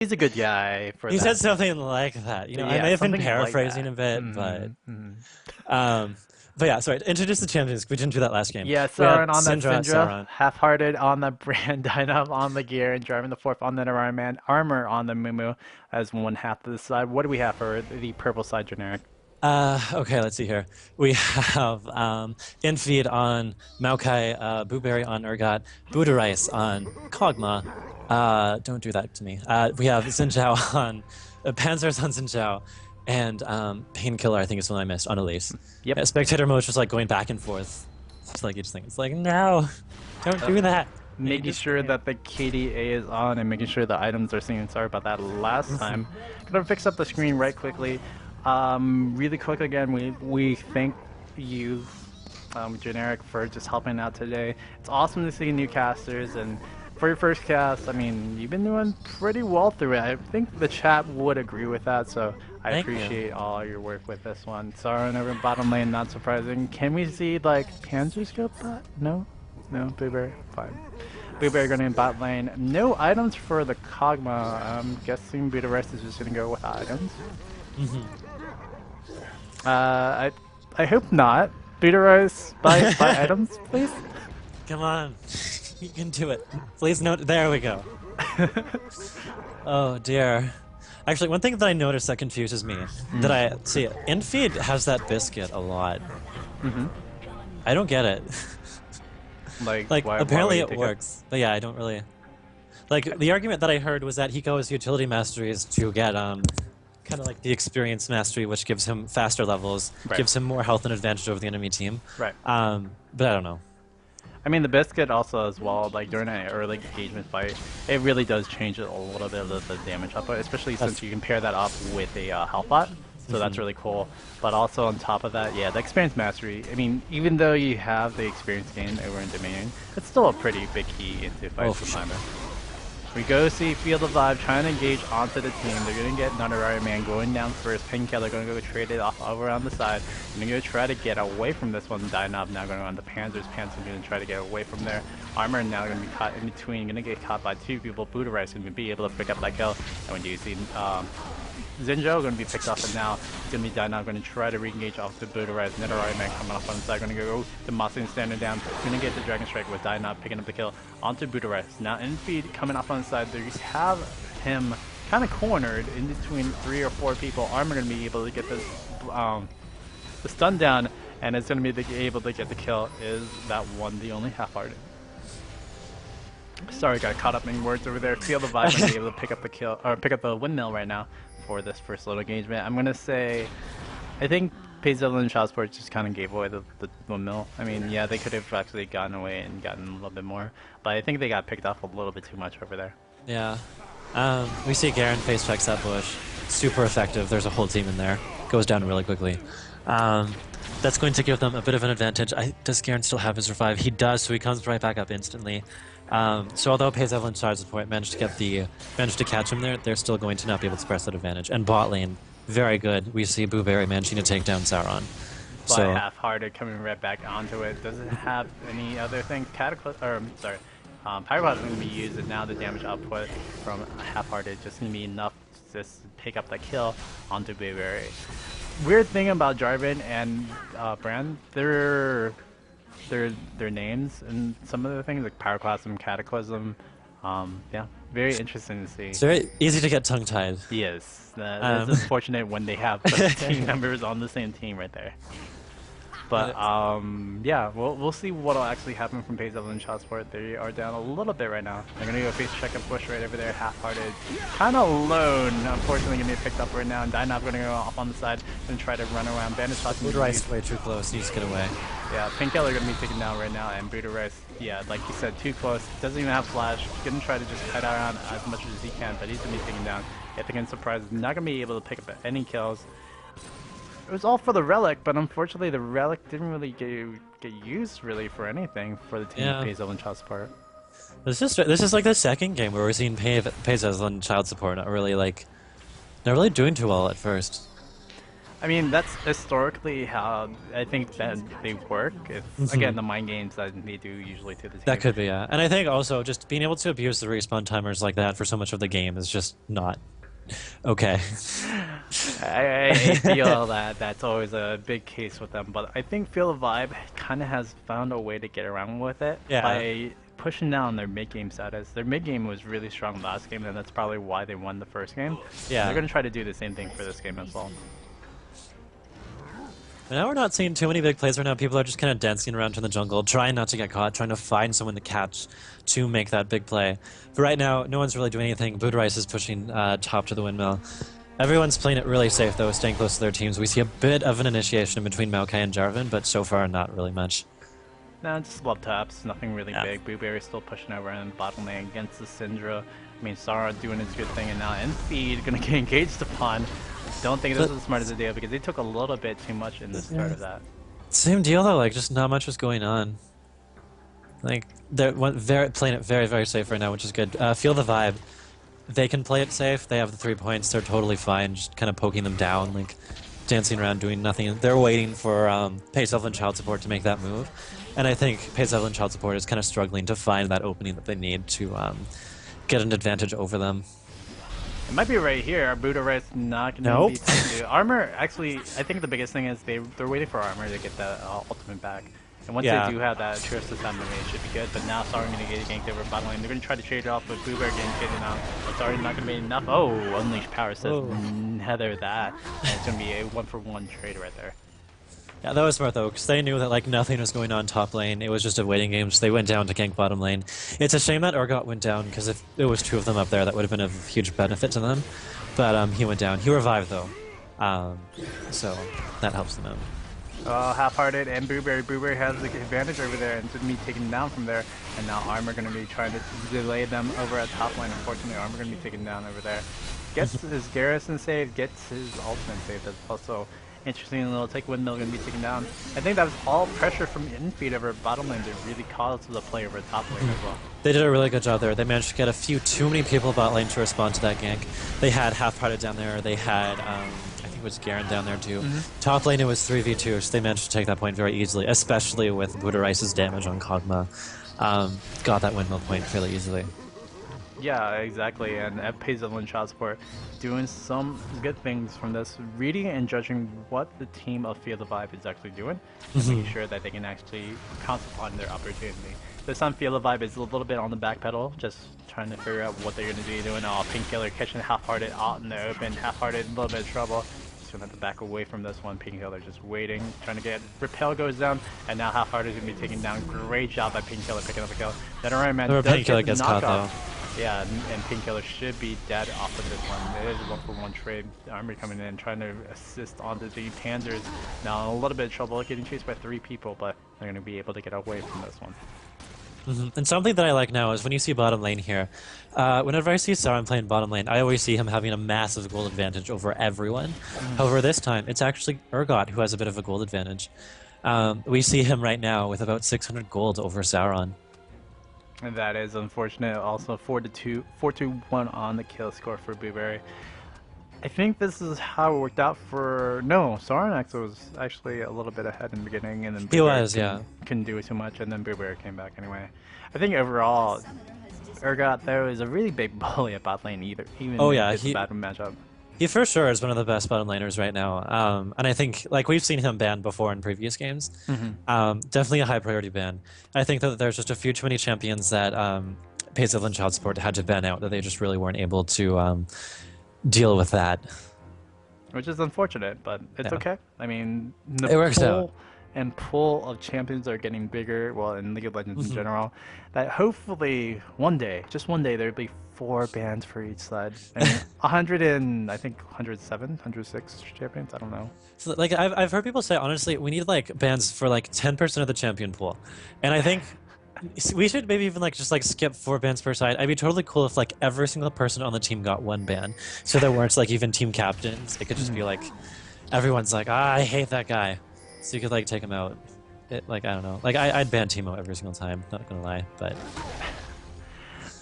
He's a good guy for He that. said something like that. You know, I Yeah, may have been something like paraphrasing that. a bit, Mm-hmm. um, but yeah. Sorry. Introduce the champions. We didn't do that last game. Yeah, We had Sauron on that Syndra, Syndra, Sauron. half-hearted on the brand, Dyna on the gear, and driving the fourth on the Iron Man, armor on the Mumu as one half of the side. What do we have for the purple side generic? Okay, let's see here. We have Infeed on Maokai, Blueberry on Urgot, Buddha Rice on Kog'Maw. Don't do that to me. We have Xin on Panzer's on Xin and Painkiller, I think is one I missed, on Elise. Yep. Spectator mode is just like going back and forth. It's like each thing. It's like, no, don't do that. Making sure that the KDA is on and making sure the items are synced. Sorry about that last time. Gonna fix up the screen right quickly. Really quick again, we thank you, Generic, for just helping out today. It's awesome to see new casters, and for your first cast, I mean, you've been doing pretty well through it. I think the chat would agree with that, so I Thank you. appreciate all your work with this one. Sauron over in bottom lane, not surprising. Can we see, like, Panzer scope that? No? No, Blueberry? Fine. Blueberry going in bot lane. No items for the Kog'Maw. I'm guessing Buddha Rest is just going to go with items. I hope not. Buddha Rest, buy items, please. Come on. You can do it. Please note. There we go. Oh dear. Actually, one thing that I noticed that confuses me, that I see, Infeed has that biscuit a lot. I don't get it. Like, apparently it works, but yeah, I don't really. Like, the argument that I heard was that he goes utility masteries to get kind of like the experience mastery, which gives him faster levels, gives him more health and advantage over the enemy team. Right. But I don't know. I mean, the biscuit also as well, like during an early engagement fight, it really does change a little bit of the damage output, especially since you can pair that up with a health bot. So that's really cool. But also on top of that, yeah, the experience mastery. I mean, even though you have the experience gain over in Dominion, it's still a pretty big key into fights for Climber. We go see Field of Vibe trying to engage onto the team. They're going to get another Iron Man going down first. Painkiller going to go trade it off over on the side. They're going to try to get away from this one. Dynob now going on the Panzers. Panzer's going to try to get away from there. Armor now going to be caught in between. Going to get caught by two people. Buddha Rice going to be able to pick up that kill. And when you see Zinjo going to be picked off, and now it's going to be Dynob going to try to re-engage off the Buddha Rice. Another Iron Man coming up on the side. Going to go to Mossing standing down. Going to get the Dragon Strike with Dynob picking up the kill onto Buddha Rice. Now in feed coming up on the side. They have him kind of cornered in between 3 or 4 people. Armor going to be able to get this the stun down, and it's going to be able to get the kill. Is that one the only half-hearted? Sorry, got caught up in words over there. Feel the vibe and be able to pick up the kill, or pick up the windmill right now for this first little engagement. I'm gonna say, I think Payzilla and Shotsport just kind of gave away the windmill. I mean, yeah, they could have actually gotten away and gotten a little bit more, but I think they got picked off a little bit too much over there. Yeah. We see Garen face checks that bush. Super effective. There's a whole team in there. Goes down really quickly. That's going to give them a bit of an advantage. Does Garen still have his revive? He does, so he comes right back up instantly. So although Pays Evelyn Charge's point managed to catch him there, they're still going to not be able to press that advantage. And bot lane, very good. We see Blueberry managing to take down Sauron. So half-hearted coming right back onto it. Does it have any other thing? Cataclysm, or sorry, Pyroclast is going to be used, and now the damage output from half-hearted just going to be enough to just pick up the kill onto Blueberry. Weird thing about Jarvan and Brand, their names and some of the things like Pyroclasm, Cataclysm, yeah, very interesting to see. It's very easy to get tongue-tied. Yes, that's unfortunate when they have team members on the same team right there. But yeah, we'll see what'll actually happen from Pays and Shotsport. They are down a little bit right now. They're gonna go face check and push right over there, half-hearted, kind of alone. Unfortunately, gonna be picked up right now, and Dynob gonna go off on the side and try to run around. Bandit shots. Buddha Rice way too close. Needs to get away. Yeah, Painkiller gonna be taken down right now, and Buddha Rice, yeah, like you said, too close. Doesn't even have flash. Gonna try to just cut around as much as he can, but he's gonna be taken down. If they can surprise, not gonna be able to pick up any kills. It was all for the relic, but unfortunately the relic didn't really get used really for anything for the team of Pazel and Child Support. This is like the second game where we're seeing Pazel and Child Support not really doing too well at first. I mean, that's historically how I think that they work. It's, again, the mind games that they do usually to the team. That could be, yeah. And I think also just being able to abuse the respawn timers like that for so much of the game is just not okay. I feel that that's always a big case with them, but I think Feel the Vibe kind of has found a way to get around with it by pushing down their mid-game status. Their mid-game was really strong last game, and that's probably why they won the first game. Yeah. They're going to try to do the same thing for this game as well. But now we're not seeing too many big plays right now. People are just kind of dancing around in the jungle, trying not to get caught, trying to find someone to catch to make that big play. But right now, no one's really doing anything. Buderice is pushing top to the windmill. Everyone's playing it really safe, though, staying close to their teams. We see a bit of an initiation in between Maokai and Jarvan, but so far, not really much. No, just love taps, nothing really big. Blueberry's still pushing over in bottom lane against the Syndra. I mean, Sara doing his good thing, and now Enfeed gonna get engaged upon. Don't think this is the smartest idea because they took a little bit too much in the start of that. Same deal though, like just not much was going on. Like they're playing it very, very safe right now, which is good. Feel the Vibe. They can play it safe. They have the 3 points. They're totally fine. Just kind of poking them down, like dancing around, doing nothing. They're waiting for PECS and Child Support to make that move, and I think PECS and Child Support is kind of struggling to find that opening that they need to get an advantage over them. It might be right here. Buderice not going to be Armor, actually, I think the biggest thing is they're waiting for Armor to get the ultimate back. And once they do have that true system, it should be good. But now Sara going to get ganked over bottom lane. They're going to try to trade it off with Blueberry getting traded out. But Sara's not going to be enough. Oh, Unleash Power says heather that. And it's going to be a 1-for-1 trade right there. Yeah, that was smart though, because they knew that like nothing was going on top lane. It was just a waiting game, so they went down to gank bottom lane. It's a shame that Urgot went down, because if it was 2 of them up there, that would have been of huge benefit to them. But he went down. He revived though, so that helps them out. Half-hearted and Blueberry. Blueberry has the advantage over there and didn't be taken down from there. And now Armor going to be trying to delay them over at top lane. Unfortunately, Armor going to be taken down over there. Gets his Garrison saved, gets his ultimate saved as well. So interesting little take. Windmill going to be taken down. I think that was all pressure from Infeed over bottom lane to really cause the play over top lane as well. They did a really good job there. They managed to get a few too many people bot lane to respond to that gank. They had Half-Hearted down there. They had, I think it was Garen down there too. Top lane it was 3v2, so they managed to take that point very easily, especially with Buderice's damage on Kog'Maw. Got that windmill point fairly easily. Yeah, exactly, and PECS and Child Support doing some good things from this, reading and judging what the team of Feel the Vibe is actually doing, and making sure that they can actually pounce upon their opportunity. This time Feel the Vibe is a little bit on the back pedal, just trying to figure out what they're going to be doing. Painkiller catching Half-Hearted out in the open, Half-Hearted in a little bit of trouble. Just going to have to back away from this one. Painkiller just waiting, trying to get Repel goes down, and now Half-Hearted is going to be taken down. Great job by Painkiller picking up a kill. Then Iron Man does Painkiller get gets caught though. Yeah, and Painkiller should be dead off of this one. It is a 1-for-1 trade. Armor coming in, trying to assist onto the Panzers. Now a little bit of trouble, getting chased by 3 people, but they're going to be able to get away from this one. And something that I like now is when you see bottom lane here, whenever I see Sauron playing bottom lane, I always see him having a massive gold advantage over everyone. However, this time, it's actually Urgot who has a bit of a gold advantage. We see him right now with about 600 gold over Sauron. And that is unfortunate. Also 4-1 on the kill score for Blueberry. I think this is how it worked out for... No, Saranax was actually a little bit ahead in the beginning, and then Blueberry couldn't do it too much, and then Blueberry came back anyway. I think overall, Urgot, though, is a really big bully at bot lane even if it's a bad matchup. He for sure is one of the best bottom laners right now, and I think like we've seen him banned before in previous games. Definitely a high priority ban. I think that there's just a few too many champions that PECS and Child Support had to ban out, that they just really weren't able to deal with that. Which is unfortunate, but it's okay. I mean, it works out. And pool of champions are getting bigger, well, in League of Legends in general, that hopefully one day, just one day, there'll be 4 bans for each side. I mean, 107, 106 champions, I don't know. So, like, I've heard people say, honestly, we need, like, bans for, like, 10% of the champion pool. And I think we should maybe even, like, just, like, skip 4 bans per side. I'd be totally cool if, like, every single person on the team got 1 ban. So there weren't, like, even team captains. It could just be, like, everyone's like, I hate that guy. So you could like take him out. Like I don't know. Like I'd ban Teemo every single time. Not gonna lie, but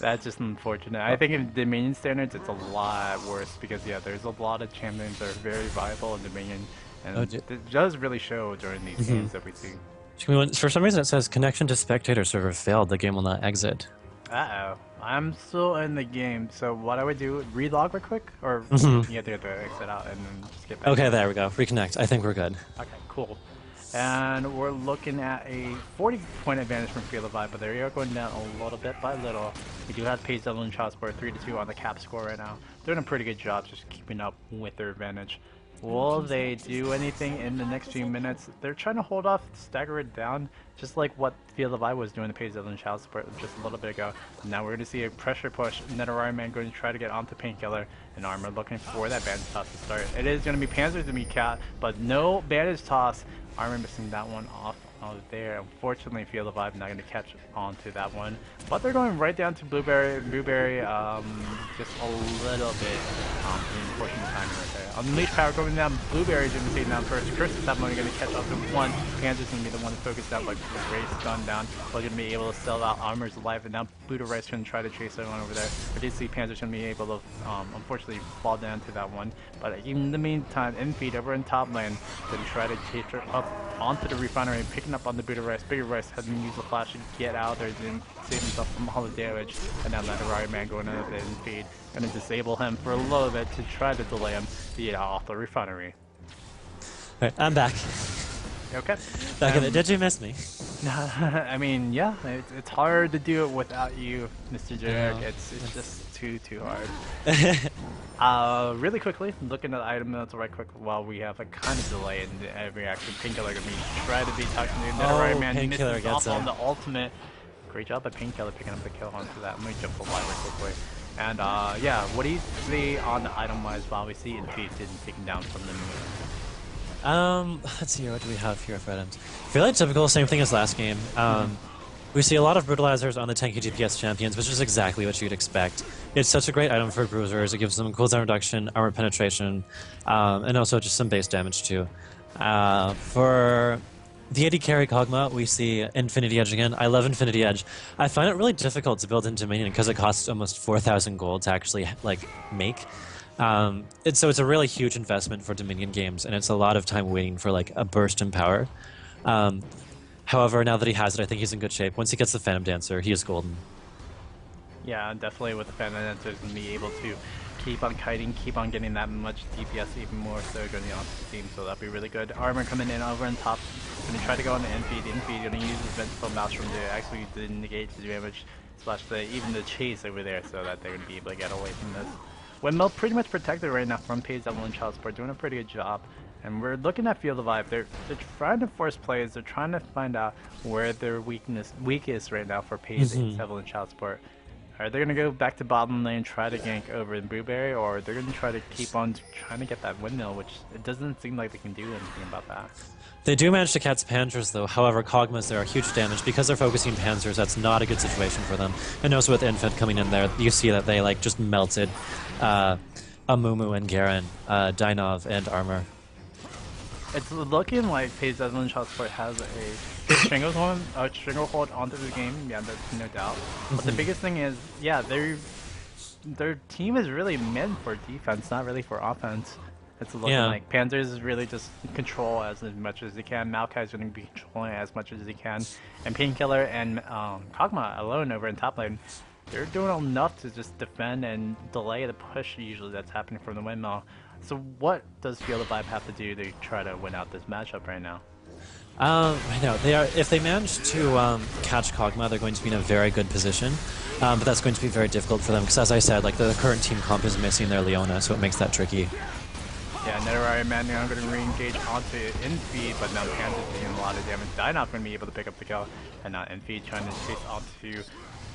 That's just unfortunate. I think in Dominion standards, it's a lot worse because yeah, there's a lot of champions that are very viable in Dominion, and it does really show during these games that we see. For some reason, it says connection to spectator server failed. The game will not exit. Uh-oh. I'm still in the game, so what I would do, relog real quick, or you have to exit out and then just get back. Okay, there we go. Reconnect. I think we're good. Okay, cool. And we're looking at a 40-point advantage from Field of Vibe, but they are going down a little bit by little. We do have PECS and Child Sport 3-2 on the cap score right now. Doing a pretty good job just keeping up with their advantage. Will they do anything in the next few minutes? They're trying to hold off, stagger it down, just like what Field of Eye was doing to PECS and Child Support just a little bit ago. Now we're going to see a pressure push. Nether Man going to try to get onto Painkiller, and Armor looking for that bandage toss to start. It is going to be Panzer's to be Cat, but no bandage toss. Armor missing that one off there. Unfortunately, Field of Vibe not going to catch on to that one. But they're going right down to Blueberry. Blueberry, just a little bit unfortunate timing right there. Unleash Power going down. Blueberry's going to take down first. Chris is definitely going to catch up to one. Panzer's going to be the one to focus down, but Race gone down. But going to be able to sell out Armor's alive, and now Buddha Rice going to try to chase everyone over there. But did see Panzer's going to be able to, unfortunately, fall down to that one. But in the meantime, Infeed over in top lane going to try to chase her up onto the refinery, picking up on the Buddha Rice. Bigger Rice had to use the flash to get out there and save himself from all the damage. And now that Man going over there and feed. Gonna disable him for a little bit to try to delay him to get off the refinery. Alright, I'm back. Okay. Back in it. Did you miss me? I mean, yeah, it's hard to do it without you, Mr. Generic. It's just too hard. Really quickly, looking at the item notes right quick while we have a kind of delay in every action. Painkiller gonna be try to be talking to Netherite Man. Painkiller gets off on the ultimate. Great job by Painkiller picking up the kill onto that. Let me jump the line real quickly. And yeah, what do you see on the item wise while we see Infeed getting taken down from the moon? Let's see, what do we have here for items? Fairly typical, same thing as last game. We see a lot of brutalizers on the tanky DPS champions, which is exactly what you'd expect. It's such a great item for bruisers. It gives them cooldown reduction, armor penetration, and also just some base damage too. For the AD carry Kog'Maw, we see Infinity Edge again. I love Infinity Edge. I find it really difficult to build in Dominion because it costs almost 4,000 gold to actually make. So it's a really huge investment for Dominion games, and it's a lot of time waiting for like a burst in power. However, now that he has it, I think he's in good shape. Once he gets the Phantom Dancer, he is golden. Yeah, definitely with the Phantom Dancer, he's going to be able to keep on kiting, keep on getting that much DPS, even more so going on to the team, so that'll be really good. Armor coming in over on top, going to try to go on the Infeed. Infeed going to use his Vengeful Maelstrom to actually negate the damage, slash even the chase over there, so that they're going to be able to get away from this. Windmill pretty much protected right now from PECS and Child Support, doing a pretty good job. And we're looking at Field of Vibe. They're trying to force plays. They're trying to find out where their weakest right now for PECS and Child Support. Are they going to go back to bottom lane, try to gank over in Blueberry, or they're going to try to keep on trying to get that windmill, which it doesn't seem like they can do anything about that. They do manage to catch Panzers though. However, Kog'Maws there are huge damage. Because they're focusing Panzers, that's not a good situation for them. And also with Infant coming in there, you see that they like just melted Amumu and Garen, Dynov and Armor. It's looking like PECS and Child Support has a stranglehold onto the game, yeah, that's no doubt. But the biggest thing is, yeah, their team is really meant for defense, not really for offense. It's looking like Panzers is really just control as much as they can. Maokai is going to be controlling as much as he can. And Painkiller and Kog'Maw alone over in top lane, they're doing enough to just defend and delay the push usually that's happening from the windmill. So what does Field of Vibe have to do to try to win out this matchup right now? Right now, if they manage to catch Kog'Maw, they're going to be in a very good position. But that's going to be very difficult for them because, as I said, like the current team comp is missing their Leona, so it makes that tricky. Yeah, Netherite Man now going to re-engage onto Infeed, but now Panzer's taking a lot of damage. Dynov going to be able to pick up the kill, and now Infeed trying to chase onto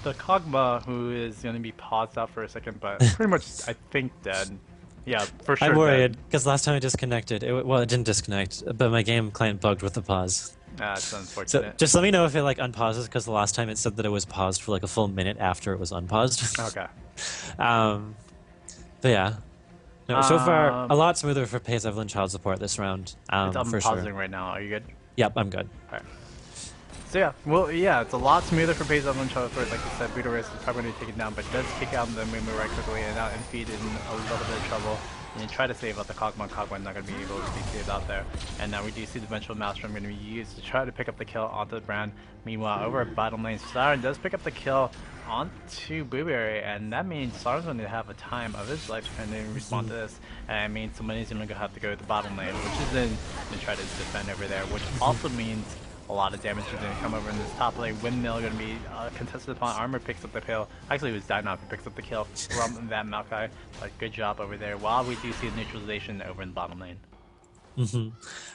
the Kog'Maw, who is going to be paused out for a second, but pretty much, I think, dead. Yeah, for sure. I'm worried, because last time I disconnected, well, it didn't disconnect, but my game client bugged with the pause. That's unfortunate. So just let me know if it like unpauses, because the last time it said that it was paused for like a full minute after it was unpaused. Okay. But yeah. No, so far, a lot smoother for PECS and Child Support this round, it's for sure. unpausing right now. Are you good? Yep, I'm good. Alright. So yeah, well, yeah, it's a lot smoother for PECS Evelyn Charlotte. Like you said, Buddha Race is probably going to take it down, but it does kick out the movement right quickly, and now Infeed is in a little bit of trouble. And you try to save out the Kog'Maw. Kog'Maw not going to be able to be saved out there. And now we do see the Vengeful Maelstrom going to be used to try to pick up the kill onto the brand. Meanwhile, over at bottom lane, Siren does pick up the kill onto Blueberry, and that means Siren's going to have a time of his life trying to respond to this. And it means somebody's going to have to go to the bottom lane, which is in to try to defend over there, which also means a lot of damage is going to come over in this top lane. Windmill going to be contested upon. Armor picks up the kill. Actually, it was Dynov who picks up the kill from that Maokai. But good job over there. While we do see a neutralization over in the bottom lane.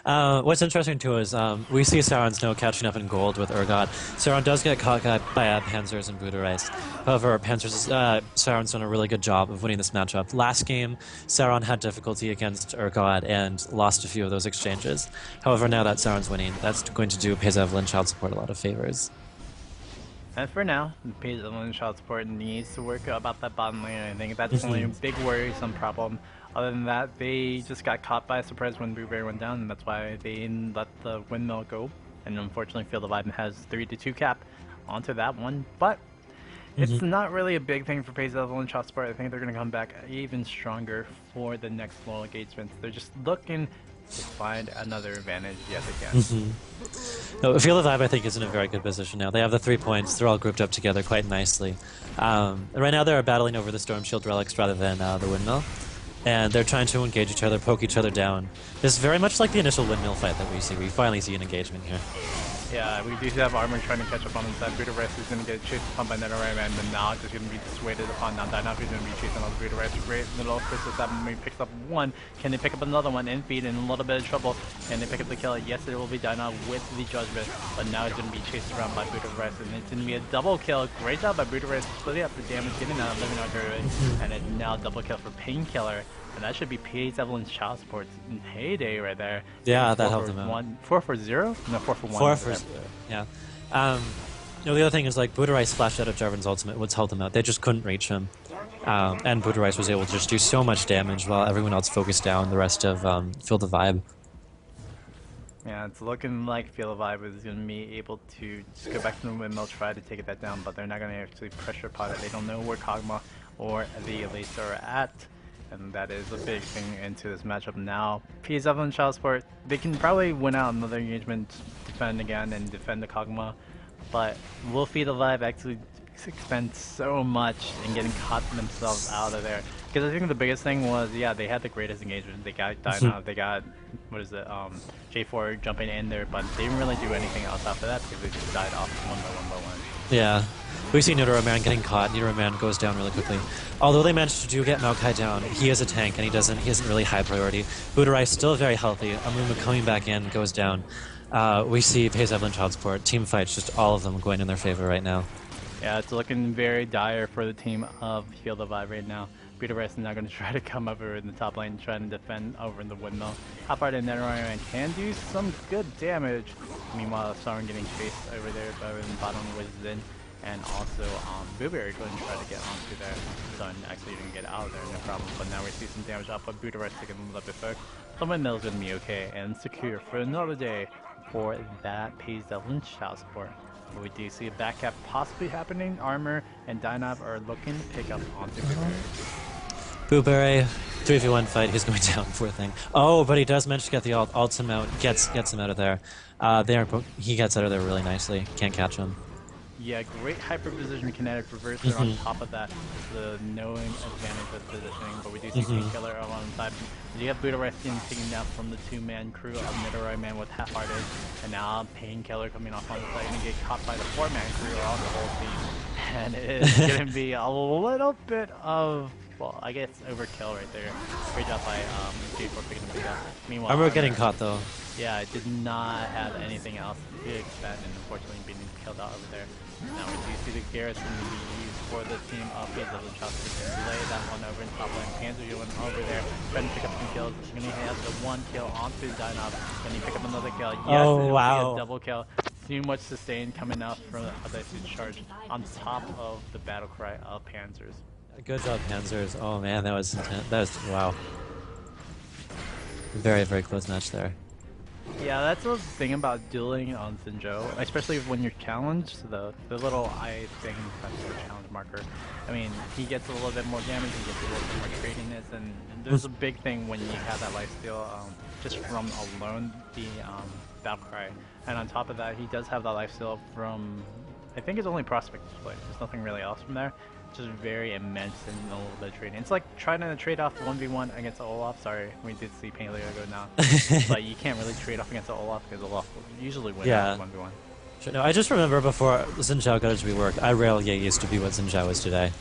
What's interesting too is we see Sauron's no catching up in gold with Urgot. Sauron does get caught by Panzers and Buddha Rice. However, Sauron's done a really good job of winning this matchup. Last game, Sauron had difficulty against Urgot and lost a few of those exchanges. However, now that Sauron's winning, that's going to do PECS Evelyn Child Support a lot of favors. And for now, PECS Evelyn Child Support needs to work about that bottom lane. I think that's only a big worrisome problem. Other than that, they just got caught by a surprise when Blueberry went down, and that's why they let the Windmill go. And unfortunately, Field of Vibe has 3-2 cap onto that one. But it's not really a big thing for PECS Evelyn Child Support. I think they're going to come back even stronger for the next low engagements. They're just looking to find another advantage yet again. No, Field of Vibe, I think, is in a very good position now. They have the 3 points. They're all grouped up together quite nicely. Right now, they're battling over the Storm Shield relics rather than the Windmill. And they're trying to engage each other, poke each other down. It's very much like the initial Windmill fight that we see. We finally see an engagement here. Yeah, we do have Armor trying to catch up on his side. Buddha Rice is going to get chased upon by Netherite, and then now just going to be dissuaded upon. Now Dynov is going to be chasing on the Buddha Rice. Great little Christmas that picks up one. Can they pick up another one? Infeed in a little bit of trouble. Can they pick up the kill? Yes, it will be Dynov with the Judgment, but now he's going to be chased around by Buddha Rice, and it's going to be a double kill. Great job by Buddha Rice splitting up the damage, getting out, living out Druid, and it's now double kill for Painkiller. And that should be PECS Evelyn's Child Support's heyday right there. Yeah, that helped him out. 4 for 0? No, 4 for 1. 4 for 0, yeah. The other thing is, like, Buddha Rice flashed out of Jarvan's ultimate, which helped him out. They just couldn't reach him. And Buddha Rice was able to just do so much damage while everyone else focused down the rest of Field of Vibe. Yeah, it's looking like Field of Vibe is going to be able to just go back to the Windmill, try to take that down, but they're not going to actually pressure pot it. They don't know where Kog'Maw or the Elites are at. And that is a big thing into this matchup now. PECS Evelyn Child Support, they can probably win out another engagement, defend again, and defend the Kog'Maw. But will Field of Vibe actually spend so much in getting caught themselves out of there? Because I think the biggest thing was, yeah, they had the greatest engagement. They got Dynov, they got, what is it, J4 jumping in there, but they didn't really do anything else after that because they just died off one by one. Yeah. We see Nidoran getting caught. Nidoran goes down really quickly. Although they managed to get Maokai down, he is a tank and he isn't really high priority. Buddha Rice still very healthy. Amuma coming back in, goes down. We see PECS Evelyn Child Support. Team fights, just all of them going in their favor right now. Yeah, it's looking very dire for the team of Field of Vibe right now. Buddha Rice is now going to try to come over in the top lane, trying to defend over in the Windmill. Hop out in Netherite can do some good damage. Meanwhile, Sauron getting chased over there by the bottom with Zin. And also, Blueberry going to try to get onto there. Sun actually didn't get out of there, no problem. But now we see some damage off of Buddha Rice taking a little bit back. The Windmill's going to be okay and secure for another day for that PECS Evelyn Child Support. But we do see a back cap possibly happening. Armor and Dynov are looking to pick up onto Blueberry. Blueberry, 3v1 fight, he's going down, poor thing. Oh, but he does manage to get the ults him out, gets him out of there. He gets out of there really nicely, can't catch him. Yeah, great hyper position kinetic reverser on top of that, the knowing advantage of positioning, but we do see Painkiller alongside. You have Buddha Rice getting taken down from the 2-man crew of Nidorai Man with half-hearted, and now Painkiller coming off on the side and get caught by the 4-man crew or on the whole team. And it is going to be a little bit of, well, I guess overkill right there. Great job by J4 picking the beat up. Meanwhile, Armor getting caught though. Yeah, it did not have anything else to expect, and unfortunately being killed out over there. Now we do see the Garrison to be used for the team of PECS Evelyn Child Support to lay that one over in top lane. Panzer going over there, trying to pick up some kills. He's going to have the one kill onto Dynov. Then he pick up another kill. Yes, it'll be a double kill. Too much sustain coming out from the charge on top of the battle cry of Panzers. Good job, Panzers. Oh man, that was intense. That was, wow. Very, very close match there. Yeah, that's the thing about dueling on Sinjo, especially when you're challenged. The little eye thing, that's the challenge marker. I mean, he gets a little bit more damage, he gets a little bit more tradingness, and there's a big thing when you have that lifesteal just from alone the battle cry. And on top of that, he does have that lifesteal from, I think it's only prospect display. There's nothing really else from there. Just very immense and a little bit of trading. It's like trying to trade off 1v1 against Olaf. Sorry, we did see Paleo go now. But you can't really trade off against Olaf because Olaf will usually win 1v1. Sure, no, I just remember before Xin Zhao got his rework, I rarely used to be what Xin Zhao is today.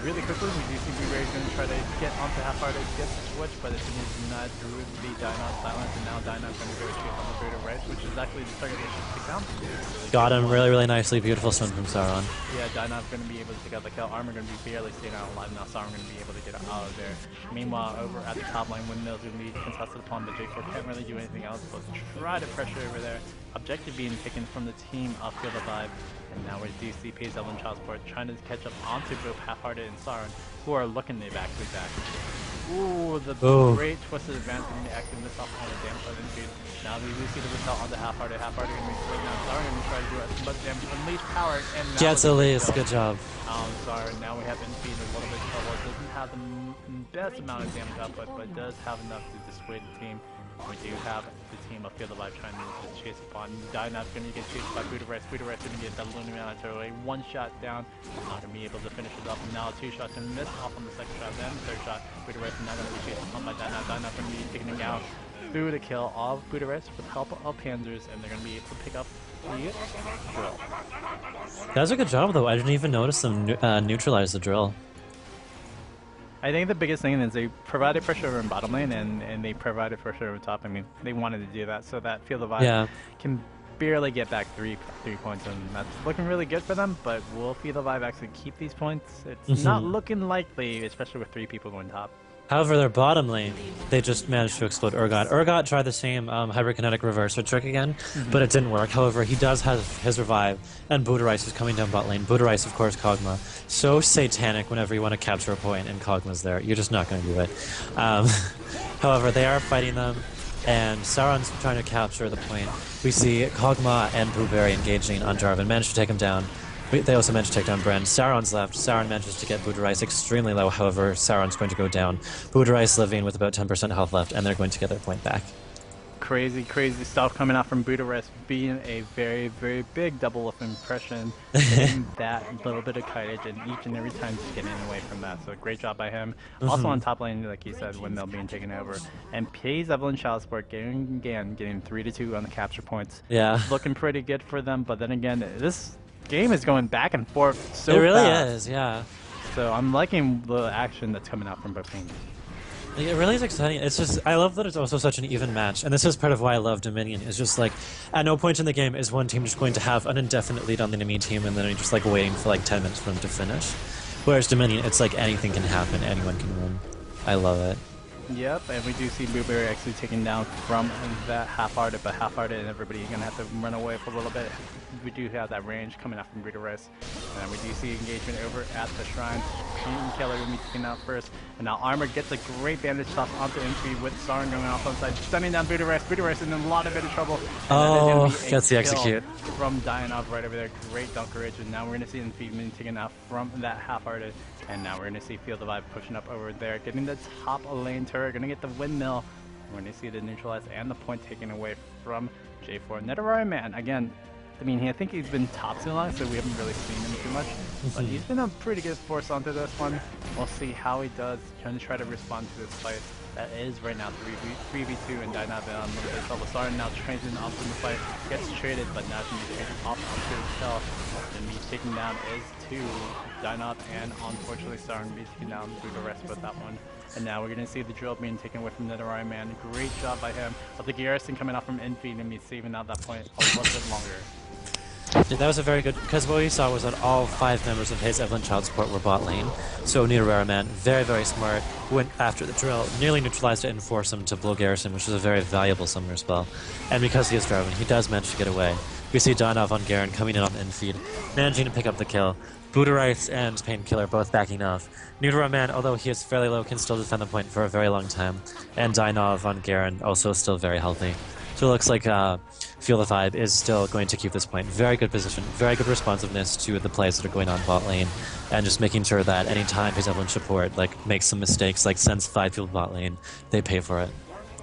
Really quickly, we do see Blueberry going to try to get onto half-heart to get the switch, but it is not through the Dynot silence, and now Dynot's going to go chase on the Buddha right, which is actually the target they should pick down. Really got him really, really nicely. Beautiful swing from Sauron. Yeah, Dynot's going to be able to take out the kill. Armor going to be barely staying out alive. Now Sauron going to be able to get out of there. Meanwhile, over at the top lane, Windmill's going to be contested upon, but J4 can't really do anything else but try to pressure over there. Objective being taken from the team of Feel the Vibe. And now we do see PECS and Childsport trying to catch up onto both Half-Hearted and Sauron, who are looking to evacuate back. Ooh, the great twisted advance and the active missile on the damage on Infield. Now we do see the missile on the Half-Hearted. Half-Hearted going to be slowed down. Sauron going to try to do as much damage, unleash power, and gets Elise. Good job. Sauron, now we have Infield in a little bit of trouble. It doesn't have the best amount of damage output, but does have enough to dissuade the team. We do have the team of Feel the Vibe trying to chase upon. Dynot's going to get chased by Buddha Rice. Buddha Rice going to get that Lumion away. One shot down. Not going to be able to finish it off. And now two shots and miss off on the second shot. Then third shot. Buddha Rice now going to be chased upon by Dynot. Dynot going to be taking out through the kill of Buddha Rice with the help of Panzers. And they're going to be able to pick up the drill. That was a good job though. I didn't even notice them neutralize the drill. I think the biggest thing is they provided pressure over in bottom lane and they provided pressure over top. I mean, they wanted to do that so that Feel the Vibe can barely get back three points, and that's looking really good for them. But will Feel the Vibe actually keep these points? It's not looking likely, especially with 3 people going top. However, their bottom lane, they just managed to explode Urgot. Urgot tried the same hyperkinetic reverser trick again, but it didn't work. However, he does have his revive, and Buddha Rice is coming down bot lane. Buddha Rice, of course, Kog'Maw. So satanic whenever you want to capture a point and Kog'Maw's there. You're just not going to do it. However, they are fighting them, and Sauron's trying to capture the point. We see Kog'Maw and Blueberry engaging on Jarvan, managed to take him down. They also managed to take down Bren. Sauron's left. Sauron manages to get Buddha Rice extremely low. However, Sauron's going to go down. Buddha Rice living with about 10% health left, and they're going to get their point back. Crazy, crazy stuff coming out from Buddha Rice, being a very, very big double of impression. Getting that little bit of kitage, and each and every time just getting away from that. So great job by him. Also on top lane, like you said, Windmill being taken over. And PECS, Evelyn Childsport getting 3-2 on the capture points. Yeah. Looking pretty good for them, but then again, this game is going back and forth so It really fast. is, yeah. So I'm liking the action that's coming out from both teams. It really is exciting. It's just, I love that it's also such an even match, and this is part of why I love Dominion. It's just like, at no point in the game is one team just going to have an indefinite lead on the enemy team, and then you're just like waiting for like 10 minutes for them to finish. Whereas Dominion, it's like anything can happen, anyone can win. I love it. Yep, and we do see Blueberry actually taken down from that Half-Hearted, but Half-Hearted and everybody going to have to run away for a little bit. We do have that range coming out from Buddha Rice. And we do see engagement over at the Shrine. Pain and Keller will be taken out first. And now Armor gets a great bandage toss onto Infeed with Sauron going off on the side, stunning down Buddha Rice. Buddha Rice in a lot of bit of trouble. Oh, gets the execute. From Dianov right over there. Great Dunkerage. And now we're going to see Infeed being taken out from that Half-Hearted. And now we're going to see Feel the Vibe pushing up over there, getting the top lane turret, going to get the windmill. We're going to see the neutralize and the point taken away from J4. Netherari Man, again, I mean, I think he's been top too long, so we haven't really seen him too much. But he's been a pretty good force onto this one. We'll see how he does, trying to try to respond to this fight. That is right now 3v2 and Dynab on a little bit of trouble. Sauron now transiting off from the fight, gets traded, but now can be traded off onto his kill. And he's taken down is 2 Dynab, and unfortunately Sauron be taken down through the rest with that one. And now we're going to see the drill being taken away from Netherari Man. Great job by him. But the garrison coming out from Infeed and me saving out that point a little bit longer. Yeah, that was a very good, because what we saw was that all 5 members of his Evelyn Childsport were bot lane. So Netherari Man, very, very smart, went after the drill, nearly neutralized it and forced him to blow Garrison, which is a very valuable summoner spell. And because he is Jarvan, he does manage to get away. We see Donov on Garen coming in on the infeed, managing to pick up the kill. Booterites and Painkiller both backing off. Neutral Man, although he is fairly low, can still defend the point for a very long time. And Dynov on Garen also still very healthy. So it looks like Feel the Vibe is still going to keep this point. Very good position, very good responsiveness to the plays that are going on bot lane, and just making sure that anytime his Evelyn support makes some mistakes, like sends 5 people bot lane, they pay for it.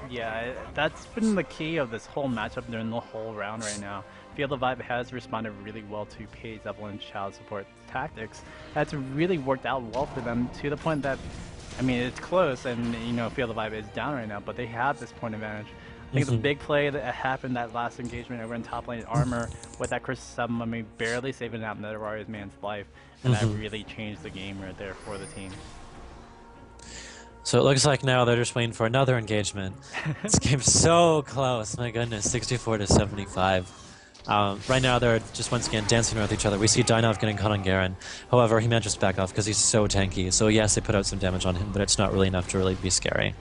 Yeah, that's been the key of this whole matchup during the whole round right now. Feel the Vibe has responded really well to Paige, Evelyn, Child support tactics. That's really worked out well for them to the point that, I mean, it's close and, you know, Feel the Vibe is down right now, but they have this point advantage. I think the big play that happened that last engagement over in top lane Armor with that Chris 7 Mummy barely saving out Netheraria's man's life, and that really changed the game right there for the team. So it looks like now they're just waiting for another engagement. This game's so close, my goodness, 64 to 75. Right now they're just once again dancing around with each other. We see Dynov getting caught on Garen. However, he manages to back off because he's so tanky. So yes, they put out some damage on him, but it's not really enough to really be scary.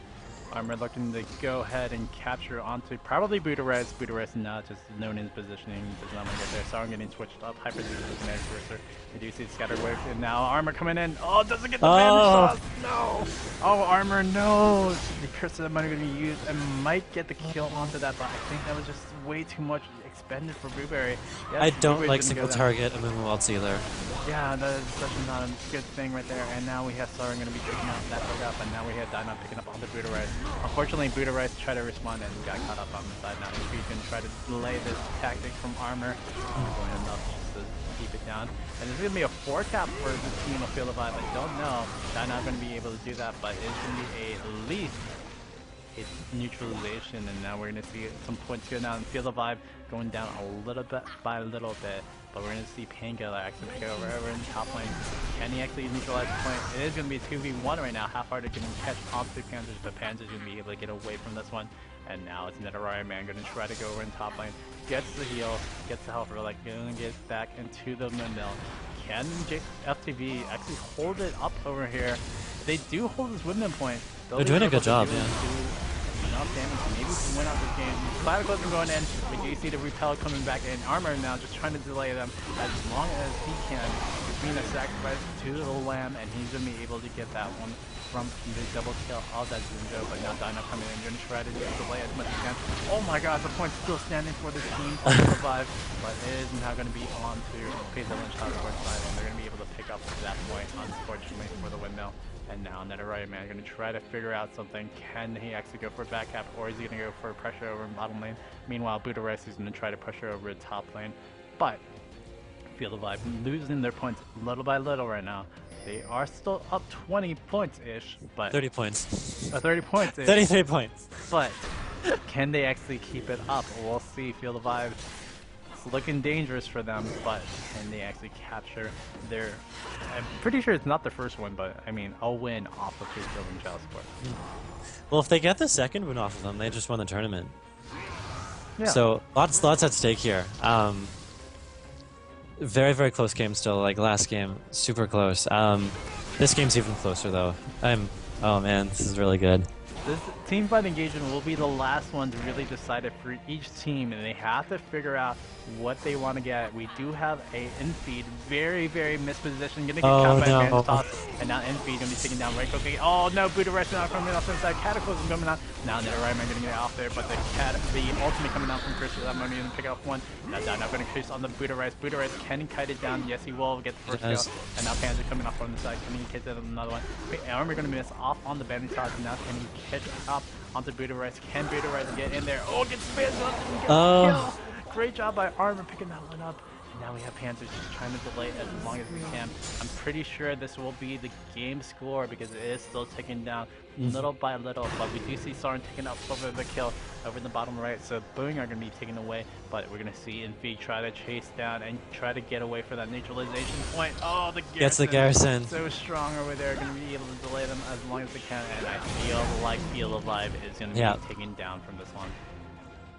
Armor looking to go ahead and capture onto probably Booterize. Booterize not just known his positioning, does not want to get there. Sauron getting switched up. Hyper Z looking at Cursor. We do see Scatter Wave, and now Armor coming in. Oh, doesn't get the bandage shot. No. Oh, Armor, no. The Cursor money going to be used and might get the kill onto that, but I think that was just way too much expended for Blueberry. Yes, I don't like single target Amumu ults either. Yeah, that is such not a good thing right there. And now we have Sauron going to be picking up that pick up, and now we have Dynamo picking up on the Booterize. Unfortunately, Booterize tried to respond and got caught up on the side. Now if he's going to try to delay this tactic from Armor, going enough just to keep it down. And there's going to be a 4 cap for the team of Feel the Vibe. I don't know. Dynamo going to be able to do that, but it's going to be at least its neutralization, and now we're going to see some points go down. Feel the Vibe going down a little bit by a little bit, but we're going to see Painkiller actually pick over in the top lane. Can he actually neutralize the point? It is going to be 2v1 right now. Half-Hearted can catch onto Panzers, but Panzer's going to be able to get away from this one. And now it's Netherarian Man going to try to go over in top lane. Gets the heal, gets the health relic, going to get back into the windmill. Can FTV actually hold it up over here? They do hold this windmill point. They're doing a good job, yeah. Enough damage, maybe we can win out this game. Cloudicalism going in, we do see the Repel coming back in. Armor now just trying to delay them as long as he can. Being a sacrifice to the Lamb, and he's going to be able to get that one from the double kill of that Zinjo, but now Dino coming in, going to try to delay as much as he can. Oh my god, the point's still standing for this team to survive, but it is now going to be on to Paisley Lynch side, and they're going to be able to pick up that point, unfortunately, for the windmill. And now Netherarian Man going to try to figure out something. Can he actually go for a back cap, or is he going to go for a pressure over in bottom lane? Meanwhile, Booterize is going to try to pressure over in top lane. But Feel the Vibe losing their points little by little right now. They are still up 20 points-ish, but 30 points. 30 points. 33 points. But can they actually keep it up? We'll see. Feel the Vibe. It's looking dangerous for them, but can they actually capture their... I'm pretty sure it's not the first one, but I mean, a win off of his building child support. Well, if they get the second win off of them, they just won the tournament. Yeah. So lots at stake here. Very, very close game still. Like last game, super close. This game's even closer though. Oh man, this is really good. This team fight engagement will be the last one to really decide it for each team, and they have to figure out what they want to get. We do have a infeed, very, very mispositioned, gonna get caught by advanced toss, and now infeed gonna be taken down right quickly. Oh no, Booterize now coming off the inside, Cataclysm coming out. Now Netherarian Man gonna get off there, but the ultimate coming out from Chris, that money gonna pick up one. Now Dino gonna chase on the Booterize. Booterize can he kite it down? Yes, he will get the first kill. And now Panzer coming off on the side, can he hit another one? Armor gonna miss off on the banding toss, and now can he catch up onto Booterize? Can Booterize get in there? Oh, gets spins up and gets the kill. Great job by Armor picking that one up. And now we have Panzers just trying to delay it as long as we can. I'm pretty sure this will be the game score because it is still ticking down little by little. But we do see Sauron taking up over the kill over in the bottom right. So Boeing are going to be taken away. But we're going to see Infeed try to chase down and try to get away for that neutralization point. Oh, the Garrison. Gets the Garrison. So strong over there. Going to be able to delay them as long as they can. And I feel like Feel the Vibe is going to be taken down from this one.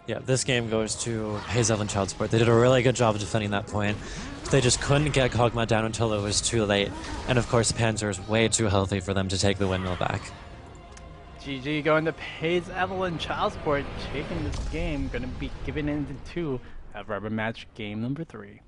Yeah, this game goes to Hazel and Child Support. They did a really good job of defending that point. They just couldn't get Kog'Maw down until it was too late. And of course, Panzer is way too healthy for them to take the windmill back. GG going to Paige, Evelyn, Child Support, taking this game, going to be given into two have rubber match game number 3.